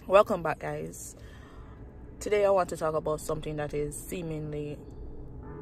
Welcome back, guys. Today I want to talk about something that is seemingly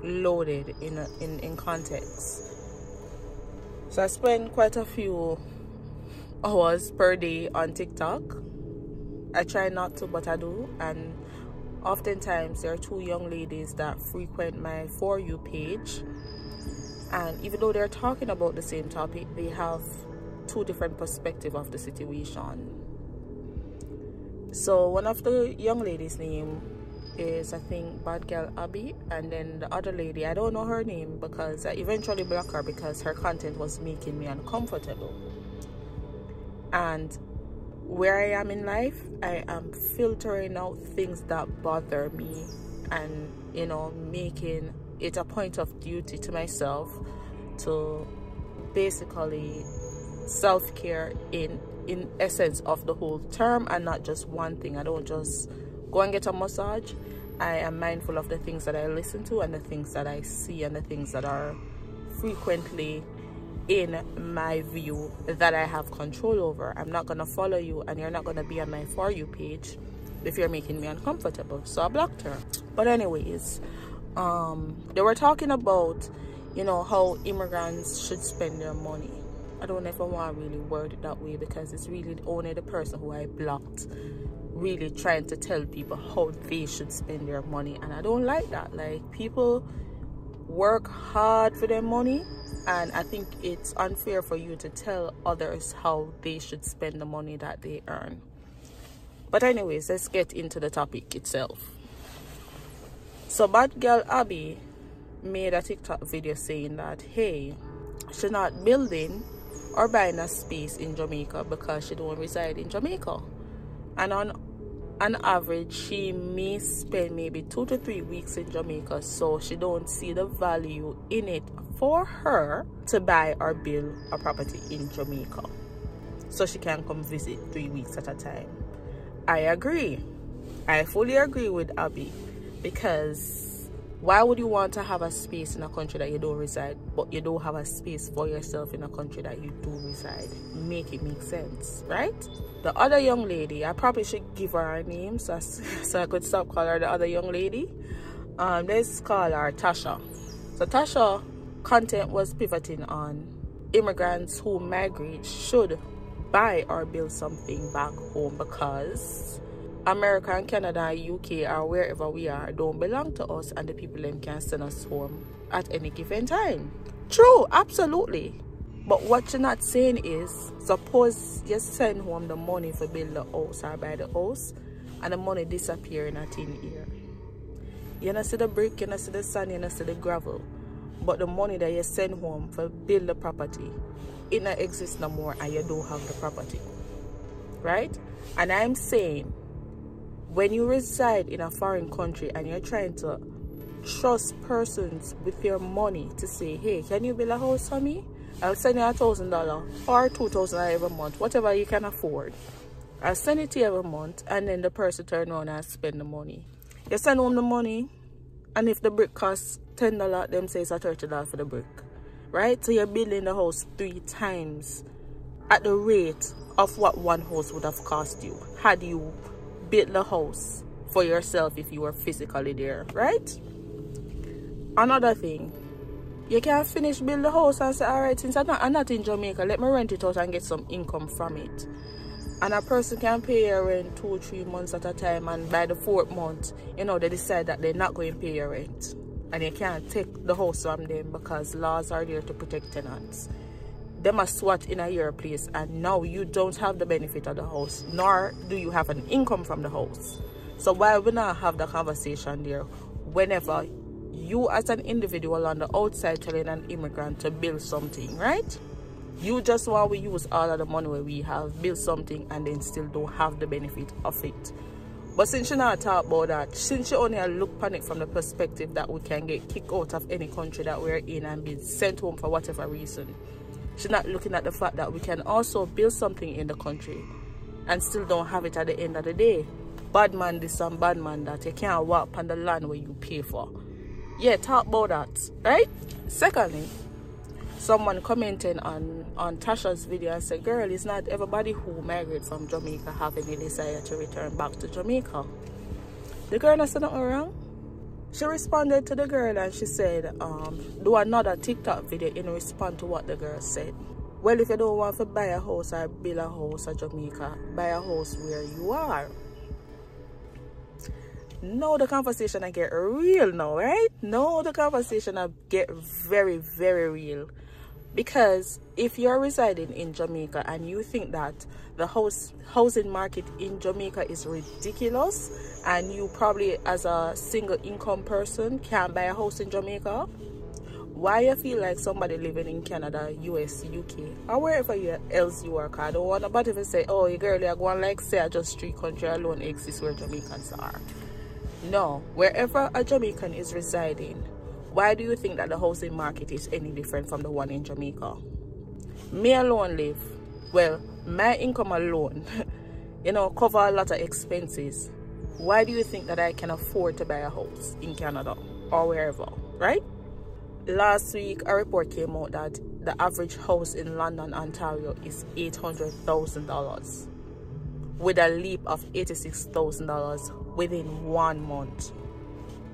loaded in context. So I spend quite a few hours per day on TikTok. I try not to, but I do, and oftentimes there are two young ladies that frequent my For You page, and even though they're talking about the same topic, they have two different perspectives of the situation. So one of the young ladies' name is, I think, Bad Girl Abby, and then the other lady, I don't know her name because I eventually blocked her because her content was making me uncomfortable. And where I am in life, I am filtering out things that bother me and, you know, making it a point of duty to myself to basically self-care in essence of the whole term, and not just one thing. I don't just go and get a massage. I am mindful of the things that I listen to and the things that I see and the things that are frequently in my view that I have control over. I'm not gonna follow you, and you're not gonna be on my For You page if you're making me uncomfortable. So I blocked her. But anyways, they were talking about, you know, how immigrants should spend their money. I don't know if I want to really word it that way, because it's really only the person who I blocked really trying to tell people how they should spend their money, and I don't like that. Like, people work hard for their money, and I think it's unfair for you to tell others how they should spend the money that they earn. But anyways, let's get into the topic itself. So Bad Girl Abby made a TikTok video saying that, hey, she's not building or buying a space in Jamaica because she don't reside in Jamaica, and on average she may spend maybe 2 to 3 weeks in Jamaica, so she don't see the value in it for her to buy or build a property in Jamaica so she can come visit 3 weeks at a time. I agree. I fully agree with Abby, because why would you want to have a space in a country that you don't reside, but you don't have a space for yourself in a country that you do reside? Make it make sense, right? The other young lady, I probably should give her a name so I could stop calling her the other young lady. Let's call her Tasha. So Tasha content was pivoting on immigrants who migrate should buy or build something back home, because America and Canada and UK or wherever we are don't belong to us, and the people them can send us home at any given time. True, absolutely. But what you're not saying is, suppose you send home the money for build the house or buy the house, and the money disappear in a thin air. You don't see the brick, you don't see the sand, you don't see the gravel, but the money that you send home for build the property, it not exists no more, and you don't have the property, right? And I'm saying, when you reside in a foreign country and you're trying to trust persons with your money to say, hey, can you build a house for me? I'll send you $1,000 or $2,000 every month, whatever you can afford. I'll send it to you every month, and then the person turn around and spend the money. You send home the money, and if the brick costs $10, them say it's a $30 for the brick, right? So you're building the house 3 times at the rate of what one house would have cost you had you build the house for yourself if you were physically there, right? Another thing, you can't finish build the house and say, all right, since I'm not in Jamaica, let me rent it out and get some income from it. And a person can pay your rent 2 or 3 months at a time, and by the 4th month, you know, they decide that they're not going to pay your rent, and you can't take the house from them because laws are there to protect tenants. They must SWAT in your place, and now you don't have the benefit of the house, nor do you have an income from the house. So why would not have the conversation there whenever you as an individual on the outside telling an immigrant to build something, right? You just want to use all of the money we have, build something, and then still don't have the benefit of it. But since you not talk about that, since you only look upon it from the perspective that we can get kicked out of any country that we're in and be sent home for whatever reason, she's not looking at the fact that we can also build something in the country and still don't have it at the end of the day. Bad man this and bad man that. You can't walk on the land where you pay for. Yeah, talk about that, right? Secondly, someone commented on Tasha's video and said, girl, it's not everybody who migrated from Jamaica have any desire to return back to Jamaica. The girl said nothing wrong. She responded to the girl and she said, do another TikTok video in response to what the girl said. Well, if you don't want to buy a house or build a house in Jamaica, buy a house where you are. Now the conversation I get real now, right? Now the conversation I get very, very real. Because if you're residing in Jamaica and you think that the housing market in Jamaica is ridiculous, and you probably as a single income person can't buy a house in Jamaica, why you feel like somebody living in Canada, US, UK, or wherever else you are? I don't want nobody to say, oh, you girl, you're going like say just 3 countries alone exists where Jamaicans are. No, wherever a Jamaican is residing, why do you think that the housing market is any different from the one in Jamaica? Me alone live, well, my income alone, you know, cover a lot of expenses. Why do you think that I can afford to buy a house in Canada or wherever, right? Last week, a report came out that the average house in London, Ontario is $800,000 with a leap of $86,000 within 1 month.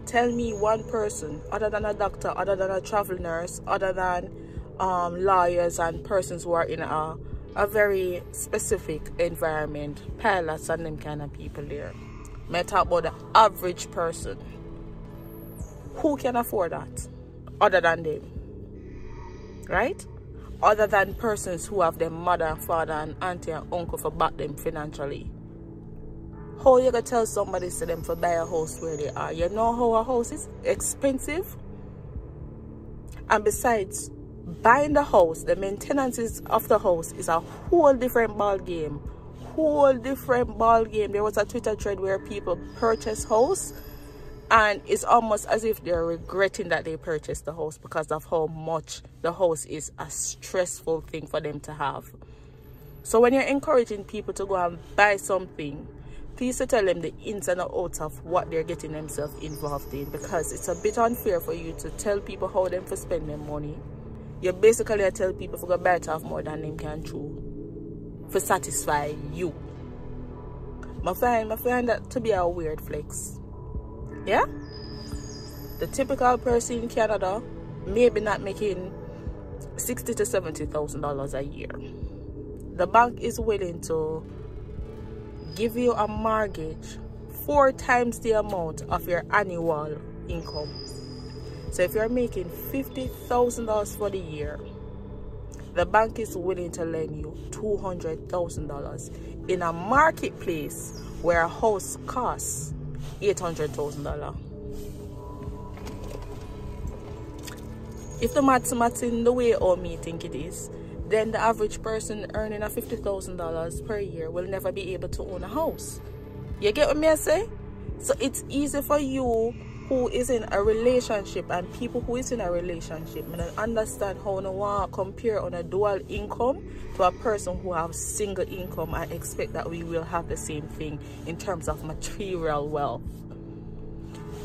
Tell me one person, other than a doctor, other than a travel nurse, other than lawyers and persons who are in a very specific environment, pilots and them kind of people there. I talk about the average person. Who can afford that other than them? Right? Other than persons who have their mother, father, and auntie and uncle for back them financially. How you gonna tell somebody to them for buy a house where they are? You know how a house is expensive? And besides, buying the house, the maintenance of the house is a whole different ball game. Whole different ball game. There was a Twitter thread where people purchase house and it's almost as if they're regretting that they purchased the house because of how much the house is a stressful thing for them to have. So when you're encouraging people to go and buy something, please tell them the ins and outs of what they're getting themselves involved in, because it's a bit unfair for you to tell people how them to spend their money. You basically tell people to go buy it off more than them can chew for satisfy you. I find that to be a weird flex. Yeah? The typical person in Canada maybe not making $60,000 to $70,000 a year. The bank is willing to give you a mortgage 4 times the amount of your annual income. So if you're making $50,000 for the year, the bank is willing to lend you $200,000 in a marketplace where a house costs $800,000. If the maths in the way all me think it is, then the average person earning a $50,000 per year will never be able to own a house. You get what I say? So it's easy for you who is in a relationship and people who is in a relationship and understand how no one compare on a dual income to a person who have single income and expect that we will have the same thing in terms of material wealth.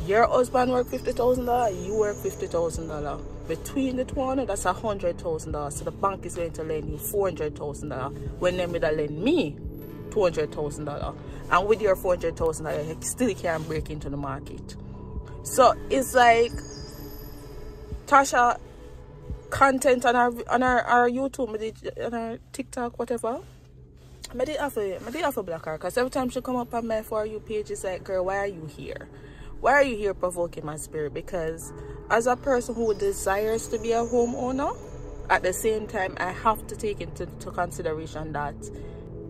Your husband work $50,000, you work $50,000. Between the two, that's $100,000. So the bank is going to lend you $400,000 when they will lend me $200,000. And with your $400,000, you still can't break into the market. So it's like Tasha content on our YouTube, on our TikTok, whatever. I did have a block her because every time she come up on my For You page, it's like, girl, why are you here? Why are you here provoking my spirit? Because as a person who desires to be a homeowner, at the same time, I have to take into consideration that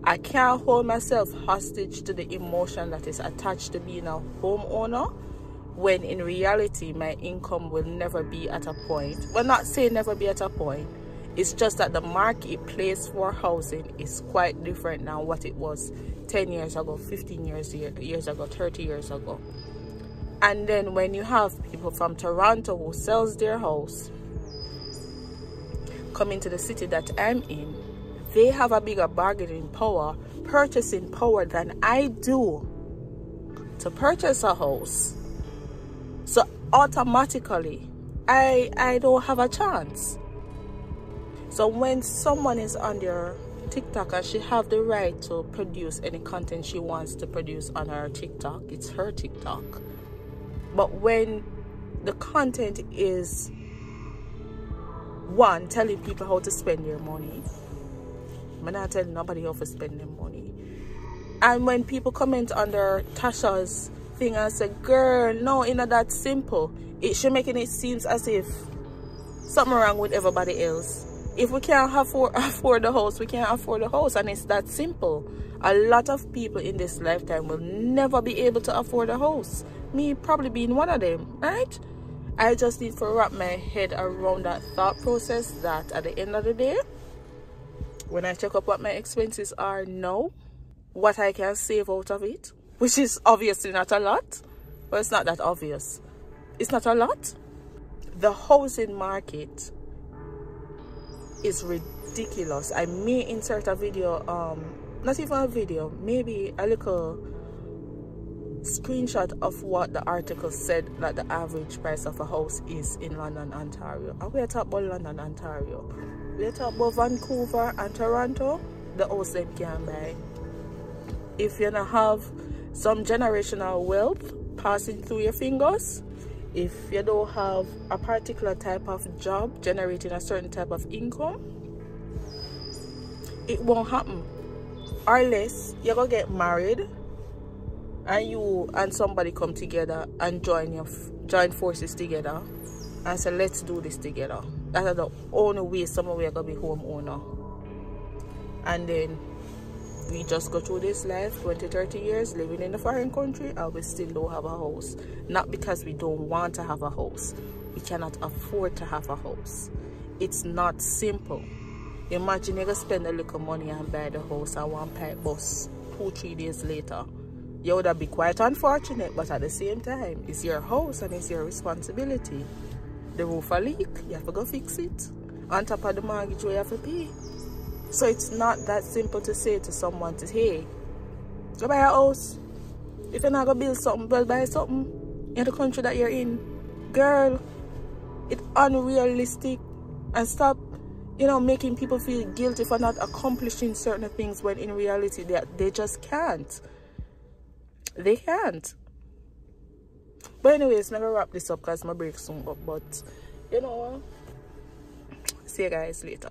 I can't hold myself hostage to the emotion that is attached to being a homeowner, when in reality, my income will never be at a point. Well, not saying never be at a point. It's just that the marketplace for housing is quite different now what it was 10 years ago, 15 years ago, 30 years ago. And then when you have people from Toronto who sells their house coming to the city that I'm in, they have a bigger bargaining power, purchasing power than I do to purchase a house. So automatically I don't have a chance. So when someone is on their TikTok and she have the right to produce any content she wants to produce on her TikTok, it's her TikTok. But when the content is one, telling people how to spend their money, I'm not telling nobody how to spend their money. And when people comment under Tasha's thing and say, girl, no, it's not that simple. She making it seem as if something wrong with everybody else. If we can't afford the house, we can't afford the house, and it's that simple. A lot of people in this lifetime will never be able to afford a house. Me probably being one of them, right? I just need to wrap my head around that thought process that at the end of the day, when I check up what my expenses are now, what I can save out of it, which is obviously not a lot, but it's not that obvious. It's not a lot. The housing market is ridiculous. I may insert a video, not even a video, maybe a little screenshot of what the article said that the average price of a house is in London, Ontario. And we're talking about London, Ontario. We're talking about Vancouver and Toronto, the house them can buy. If you don't have some generational wealth passing through your fingers, if you don't have a particular type of job generating a certain type of income, it won't happen. Or unless you're gonna get married and you and somebody come together and join forces together and say, let's do this together. That's the only way someone we're gonna be homeowner. And then we just go through this life 20-30 years living in a foreign country and we still don't have a house. Not because we don't want to have a house, we cannot afford to have a house. It's not simple. Imagine you spend a little money and buy the house and one pipe bus 2-3 days later. You would be quite unfortunate, but at the same time, it's your house and it's your responsibility. The roof a leak, you have to go fix it. On top of the mortgage you have to pay. So it's not that simple to say to someone to, hey, go buy a house. If you're not going to build something, well, buy something in the country that you're in. Girl, it's unrealistic. And stop, making people feel guilty for not accomplishing certain things when in reality they just can't. They can't. But anyways, I'm going to wrap this up because my break soon up. But, see you guys later.